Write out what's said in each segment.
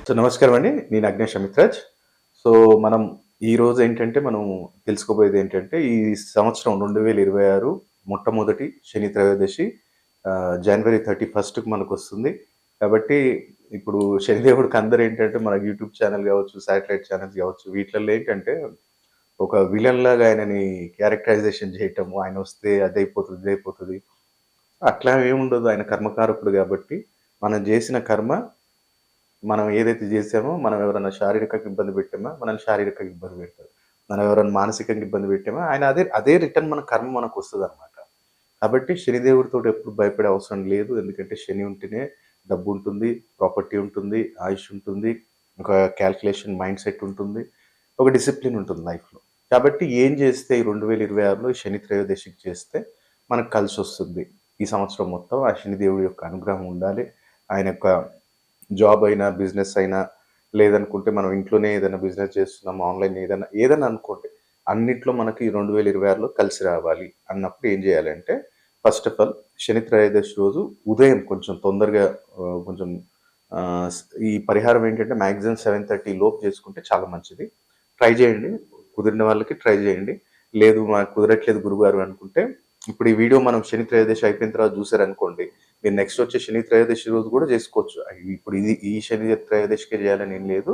So, నమస్కారం అండి. నేను అగ్నేష్ అమిత్రాజ్. సో, మనం ఈరోజు ఏంటంటే, మనం తెలుసుకోబోయేదేంటంటే, ఈ సంవత్సరం 2026 మొట్టమొదటి శని త్రయోదశి జనవరి 31కి మనకొస్తుంది. కాబట్టి, ఇప్పుడు శనిదేవుడికి అందరేంటంటే, మన యూట్యూబ్ ఛానెల్ గావచ్చు, శాటిలైట్ ఛానెల్స్ గావచ్చు, వీటిలల్లో ఏంటంటే, ఒక విలన్‌లాగా ఆయనని క్యారెక్టరైజేషన్ జేయటము, ఆయనొస్తే అదైపోతది, ఇదైపోతది. అట్లా ఏముండదు. ఆయన కర్మకారకుడు గాబట్టి, మనం జేసిన కర్మ మనం ఏదైతే జేసామో, మనం ఎవరైనా శారీరకంగా ఇబ్బంది పెట్టామా, మనల్ని శారీరకంగా ఇబ్బంది పెడతారు. మనం ఎవరైనా మానసికంగా ఇబ్బంది పెట్టామా, ఆయన అదే అదే రిటర్న్ మన కర్మ మనకొస్తదనమాట. కాబట్టి శనిదేవుడితోటి ఎప్పుడు భయపడే అవసరం లేదు. ఎందుకంటే శని ఉంటేనే డబ్బుంటుంది, ప్రాపర్టీ ఉంటుంది, ఆయుష్ ఉంటుంది, ఒక క్యాల్కులేషన్ మైండ్ సెట్ ఉంటుంది, ఒక డిసిప్లిన్ ఉంటుంది లైఫ్‌లో. కాబట్టి ఏం జేస్తే ఈ 2026లో శని త్రయోదశికి చేస్తే మనకు కలిసొస్తుంది. ఈ సంవత్సరం మొత్తం ఆ శనిదేవుడి యొక్క అనుగ్రహం ఉండాలి. ఆయన యొక్క జాబ్ అయినా, బిజినెస్ అయినా, లేదనుకుంటే మనం ఇంట్లోనే ఏదైనా బిజినెస్ చేస్తున్నాం, ఆన్‌లైన్ ఏదైనా అనుకోండి. అన్నిట్లో మనకి 2026లో కలిసి రావాలి అన్నప్పుడు ఏం చేయాలంటే, ఫస్ట్ ఆఫ్ ఆల్ శని త్రయోదశి రోజు ఉదయం కొంచెం తొందరగా కొంచెం ఆహ్, స్ ఈ పరిహారం ఏంటంటే మాక్సిమం 7:30 లోపు చేసుకుంటే చాలా మంచిది. ట్రై చేయండి. కుదిరిన వాళ్ళకి ట్రై చేయండి. లేదు మాకు కుదరట్లేదు గురుగారు అనుకుంటే, ఇప్పుడు ఈ వీడియో మనం శని త్రయోదశి అయిపోయిన తర్వాత చూసారనుకోండి, మీరు నెక్స్ట్ వచ్చే శని త్రయోదశి రోజు కూడా చేసుకోవచ్చు. ఇప్పుడు ఈ శని త్రయోదశికే చేయాలని ఏం లేదు.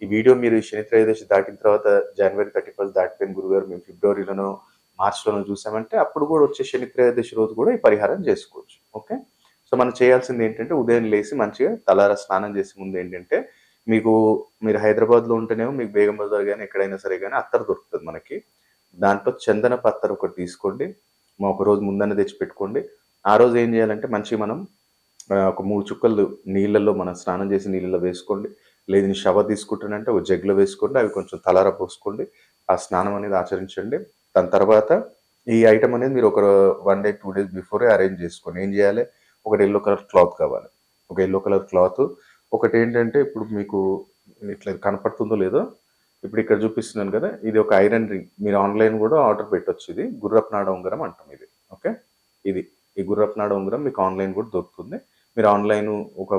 ఈ వీడియో మీరు ఈ శని త్రయోదశి దాటిన తర్వాత జనవరి 31 దాటిపోయింది గురుగారు మేము ఫిబ్రవరిలోనో, మార్చ్‌లోనో చూసామంటే అప్పుడు కూడా వచ్చే శని త్రయోదశి రోజు కూడా ఈ పరిహారం చేసుకోవచ్చు. ఓకే. సో, మనం చేయాల్సింది ఏంటంటే ఉదయం లేసి మంచిగా తలారా స్నానం చేసే ముందు ఏంటంటే మీకు మీరు హైదరాబాద్‌లో ఉంటేనేమో మీకు బేగం బజార్ గాని, ఎక్కడైనా సరే గాని అత్తరు దొరుకుతది మనకి. దాంట్లో చందనపు అత్తరు ఒకటి తీసుకోండి. ఒక రోజు ముందన్న తెచ్చి పెట్టుకోండి. ఆ రోజు ఏం చేయాలంటే మంచిగా మనం ఒక 3 చుక్కలు నీళ్ళల్లో మనం స్నానం చేసి నీళ్ళలో వేసుకోండి. లేదు నేను షవర్ తీసుకుంటానంటే ఒక జగ్‌లో వేసుకోండి. అవి కొంచెం తలారా పోసుకోండి. ఆ స్నానం అనేది ఆచరించండి. దాని తర్వాత ఈ ఐటెమ్ అనేది మీరు ఒక 1 డే, 2 డేస్ బిఫోరే అరేంజ్ చేసుకోండి. ఏం చేయాలి? ఒకటి యెల్లో కలర్ క్లాత్ కావాలి. ఒక యెల్లో కలర్ క్లాత్. ఒకటేంటంటే ఇప్పుడు మీకు ఇట్లా కనపడుతుందో లేదో, ఇప్పుడు ఇక్కడ చూపిస్తున్నాను కదా! ఇది ఒక ఐరన్ రింగ్. మీరు ఆన్‌లైన్ కూడా ఆర్డర్ పెట్టొచ్చు ఇది. గుర్రపు నాడ ఉంగరం అంటాం ఇది. ఓకే. ఇది. ఈ గుర్రపు నాడ ఉంగరం మీకు ఆన్‌లైన్ కూడా దొరుకుతుంది. మీరు ఆన్‌లైను ఒక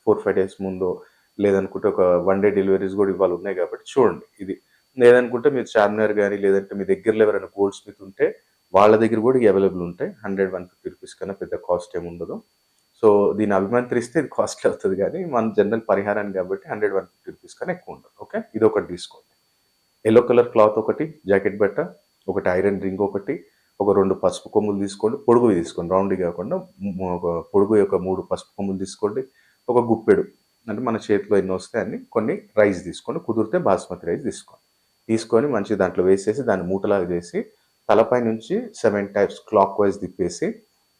4, 5 డేస్ ముందో, లేదనుకుంటే ఒక 1 డే డెలివరీస్ గూడా ఇవాళ ఉన్నాయి గాబట్టి చూడండి ఇది. లేదనుకుంటే మీరు చార్మినార్ గాని, లేదంటే మీ దగ్గరలో ఎవరైనా గోల్డ్ స్మిత్ ఉంటే వాళ్ళ దగ్గర గూడా ఇయి అవైలబుల్ ఉంటాయి. 100, 150 రూపీస్ కన్నా పెద్ద కాస్ట్ ఏముండదు. సో, దీన్ని అభిమంత్రిస్తే ఇది కాస్ట్‌లీ అవుతది గానీ, మన జనరల్ పరిహారానికి గాబట్టి 100, 150 రూపీస్ కన్నా ఎక్కువుండదు. ఓకే. ఇదొకటి తీసుకోండి. యెల్లో కలర్ క్లాత్ ఒకటి, జాకెట్ బట్ట, ఒకటి ఐరన్ రింగ్ ఒకటి, ఒక 2 పసుపు కొమ్ములు తీసుకోండి. పొడుగువి తీసుకోండి. రౌండ్‌వి కాకుండా ఒక పొడుగు యొక్క 3 పసుపు కొమ్ములు తీసుకోండి. ఒక గుప్పెడు అంటే మన చేతిలో ఎన్నొస్తాయి అన్ని కొన్ని రైస్ తీసుకోండి. కుదిరితే బాస్మతి రైస్ తీసుకోండి. తీసుకొని మంచిగా దాంట్లో వేసేసి దాన్ని మూటలాగా చేసి తలపై నుంచి 7 టైమ్స్ క్లాక్ వైస్ తిప్పేసి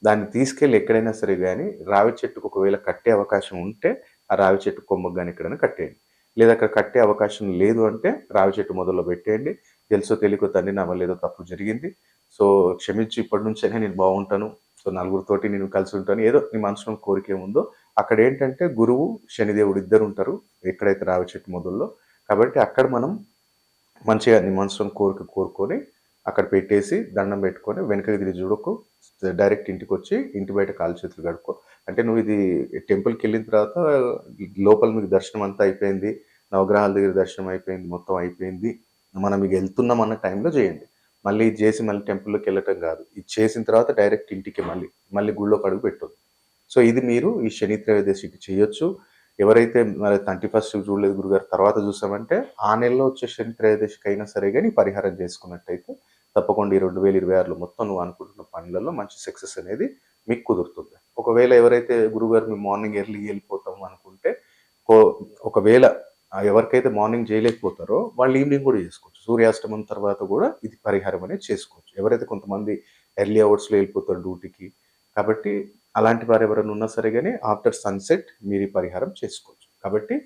దాన్ని తీసుకెళ్ళి ఎక్కడైనా సరే గాని రావి చెట్టుకు ఒకవేళ కట్టే అవకాశం ఉంటే ఆ రావి చెట్టు కొమ్మకి గాని ఎక్కడైనా కట్టేయండి. లేదా అక్కడ కట్టే అవకాశం లేదు అంటే రావి చెట్టు మొదల్లో పెట్టేయండి. తెలుసో తెలియకో తండ్రి నా వల్ల ఏదో తప్పు జరిగింది. సో, క్షమించి ఇప్పటి నుంచైనా నేను బావుంటాను. సో, నలుగురితోటి నేను కలిసుంటాను. ఏదో నీ మనసులో కోరిక ఏముందో అక్కడేంటంటే గురువు, శనిదేవుడు ఇద్దరుంటారు. ఎక్కడైతే రావి చెట్టు మొదల్లో. కాబట్టి అక్కడ మనం మంచిగా నీ మనసులోని కోరిక కోరుకొని అక్కడ పెట్టేసి దండం పెట్టుకొని వెనకకి తిరిగి చూడకు. డైరెక్ట్ ఇంటికొచ్చి ఇంటి బయట కాళ్ళు చేతులు కడుక్కో. అంటే నువ్వు ఇది టెంపుల్‌కెళ్ళిన తర్వాత లోపల మీకు దర్శనం అంతా అయిపోయింది. నవగ్రహాల దగ్గర దర్శనం అయిపోయింది. మొత్తం అయిపోయింది. మనం ఇగ ఎళ్తున్నాం అన్న టైంలో చేయండి. మళ్ళీ ఇది చేసి మళ్ళీ టెంపుల్‌లోకెళ్ళటం కాదు. ఇది చేసిన తర్వాత డైరెక్ట్ ఇంటికి మళ్ళీ గుడిలోకి అడుగు పెట్టొద్దు. సో, ఇది మీరు ఈ శని త్రయోదశికి చేయొచ్చు. ఎవరైతే మరి 31st చూడలేదు గురుగారు తర్వాత చూసామంటే, ఆ నెలలో వచ్చే శని త్రయోదశికైనా సరే గాని పరిహారం చేసుకున్నట్టయితే తప్పకుండా ఈ 2026లో మొత్తం నువ్వు అనుకుంటున్న పనులలో మంచి సక్సెస్ అనేది మీకు కుదురుతుంది. ఒకవేళ ఎవరైతే గురుగారు మేము మార్నింగ్ ఎర్లీ ఎళ్ళిపోతాం అనుకుంటే, కో ఒకవేళ ఎవరికైతే మార్నింగ్ చేయలేకపోతారో వాళ్ళు ఈవినింగ్ కూడా చేసుకోవచ్చు. సూర్యాస్తమం తర్వాత కూడా ఇది పరిహారం అనేది చేసుకోవచ్చు. ఎవరైతే కొంతమంది ఎర్లీ అవర్స్‌లో ఎళ్ళిపోతారు డ్యూటీకి. కాబట్టి అలాంటి వారెవరైనా ఉన్నా సరే గాని ఆఫ్టర్ సన్‌సెట్ మీరు ఈ పరిహారం చేసుకోవచ్చు. కాబట్టి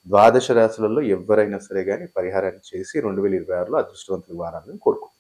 ద్వాదశ రాశులలో ఎవ్వరైనా సరే గాని పరిహారాన్ని చేసి 2026లో అదృష్టవంతులు కావాలని కోరుకుంటున్నాను.